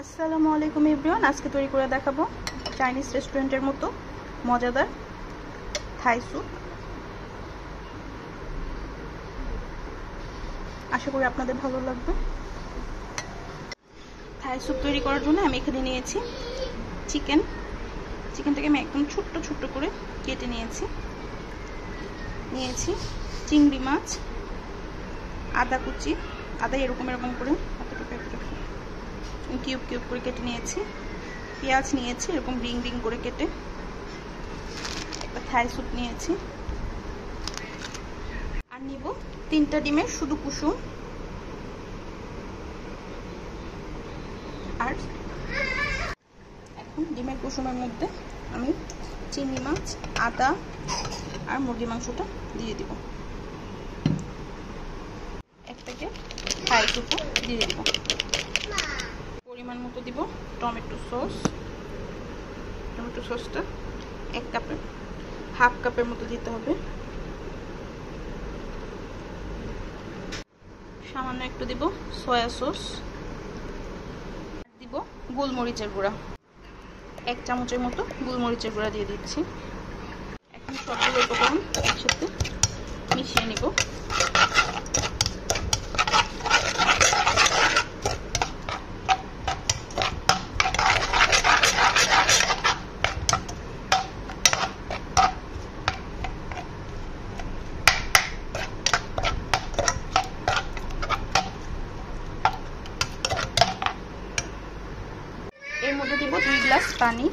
আসসালামু আলাইকুম এভরিওয়ান, আজকে তৈরি করে দেখাবো চাইনিজ রেস্টুরেন্টের মতো মজাদার থাই স্যুপ। আশা করি আপনাদের ভালো লাগবে। থাই স্যুপ তৈরি করার জন্য আমি এখানে নিয়েছি চিকেনটাকে আমি একদম ছোট্ট ছোট্ট করে কেটে নিয়েছি চিংড়ি মাছ, আদা কুচি, আদা এরকম করে কিউব কিউব করে কেটে নিয়েছি, পেঁয়াজ নিয়েছি এরকম রিং রিং করে কেটে, একটা থাই স্যুপ নিয়েছি, আর নিব 3টা ডিমের শুধু কুসুম। আর এখন ডিমের কুসুমের মধ্যে আমি চিংড়ি মাছ, আদা আর মুরগি মাংসটা দিয়ে দিব। এক প্যাকেট থাই স্যুপও দিয়ে দিব। পরিমাণ মতো দিব টমেটো সসটা হাফ কাপের মতো দিতে হবে। সামান্য একটু দিব সয়া সস, দিব গোলমরিচের গুঁড়া, 1 চামচের মতো গোলমরিচের গুঁড়া দিয়ে দিচ্ছি। এখন সবগুলো উপকরণ একসাথে মিশিয়ে নিব। এর মধ্যে দিব 2 গ্লাস পানি।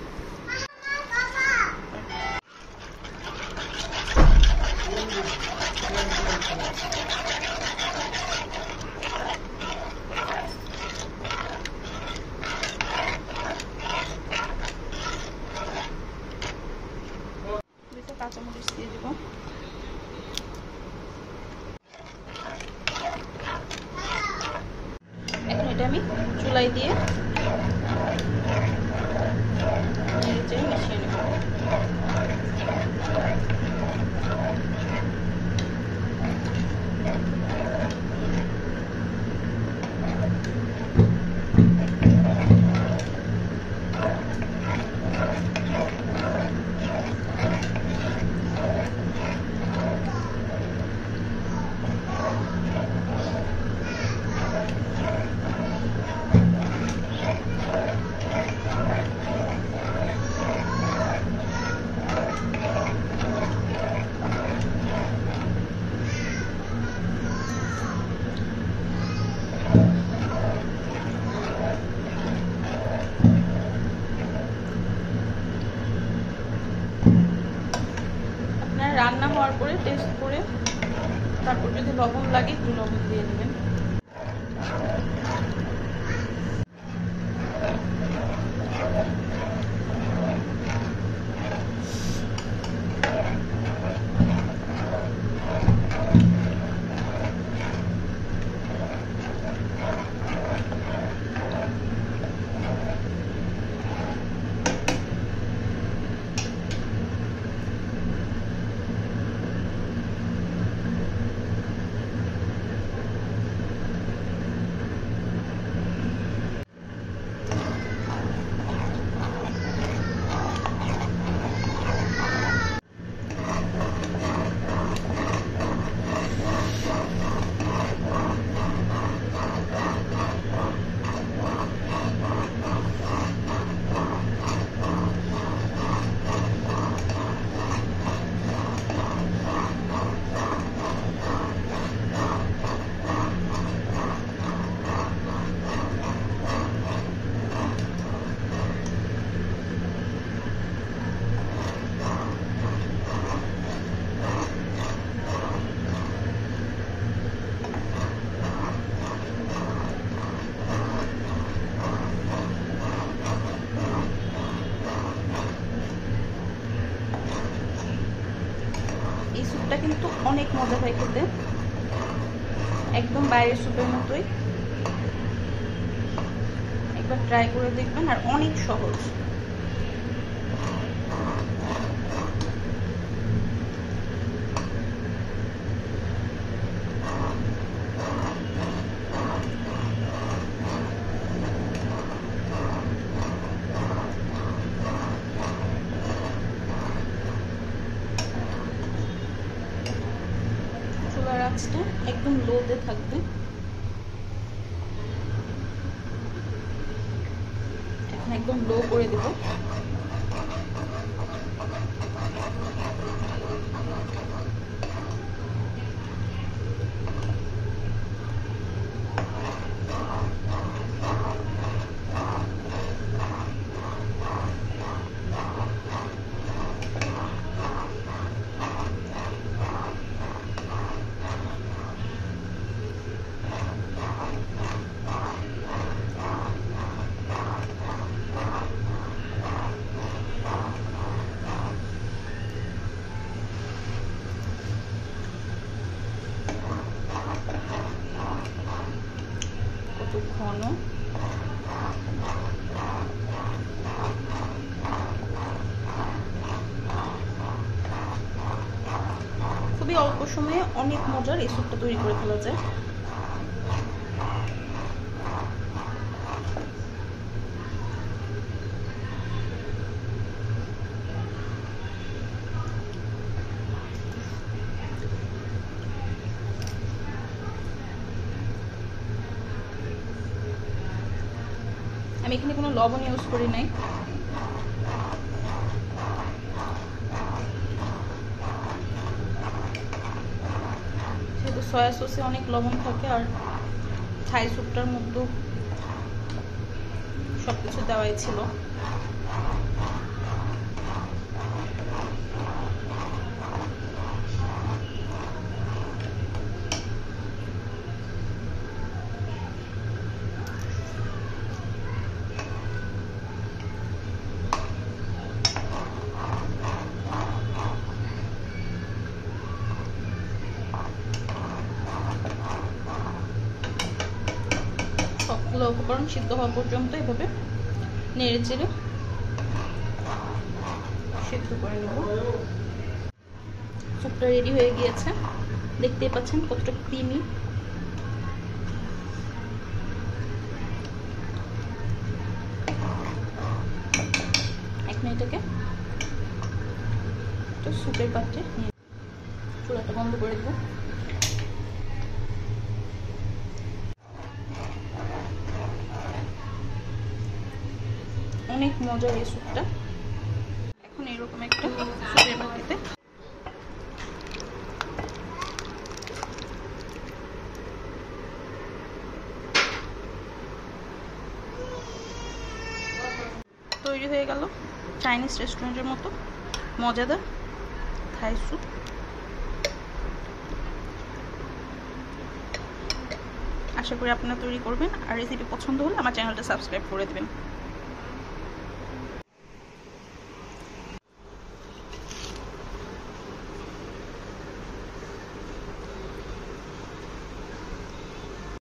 দুটো কাঁচামরিচ দিয়ে দিব। এখন এটা আমি চুলায় দিয়ে মিশিয়ে নেব। রান্না হওয়ার পরে টেস্ট করে তারপর যদি লবণ লাগে একটু লবণ দিয়ে দেবেন। এই স্যুপটা কিন্তু অনেক মজা হয় খেতে, একদম বাইরের স্যুপের মতোই। একবার ট্রাই করে দেখবেন, আর অনেক সহজ। আঁচটা একদম লোতে থাকবে। এখন একদম লো করে দেব। কত ঘন। খুবই অল্প সময়ে অনেক মজার এই স্যুপটা তৈরি করে ফেলা যায়। আমি এখানে কোনো লবণ ইউজ করি নাই। যেহেতু সয়া সসে অনেক লবণ থাকে আর থাই স্যুপটার মধ্যে সবকিছু দেওয়াই ছিল। সবগুলো উপকরণ সিদ্ধ হওয়া পর্যন্ত এভাবে নেড়ে চেড়ে সিদ্ধ করে নেব। স্যুপটা রেডি হয়ে গিয়েছে, দেখতেই পাচ্ছেন কতটা ক্রিমি। এখন এটাকে স্যুপের পাত্রে নিয়ে চুলাটা বন্ধ করে দেব। অনেক মজার এই স্যুপটা। এখন এরকম একটা স্যুপের বাটিতে তৈরি হয়ে গেল চাইনিজ রেস্টুরেন্টের মতো মজাদার থাই স্যুপ। আশা করি আপনারা তৈরি করবেন, আর রেসিপি পছন্দ হলে আমার চ্যানেলটা সাবস্ক্রাইব করে দেবেন।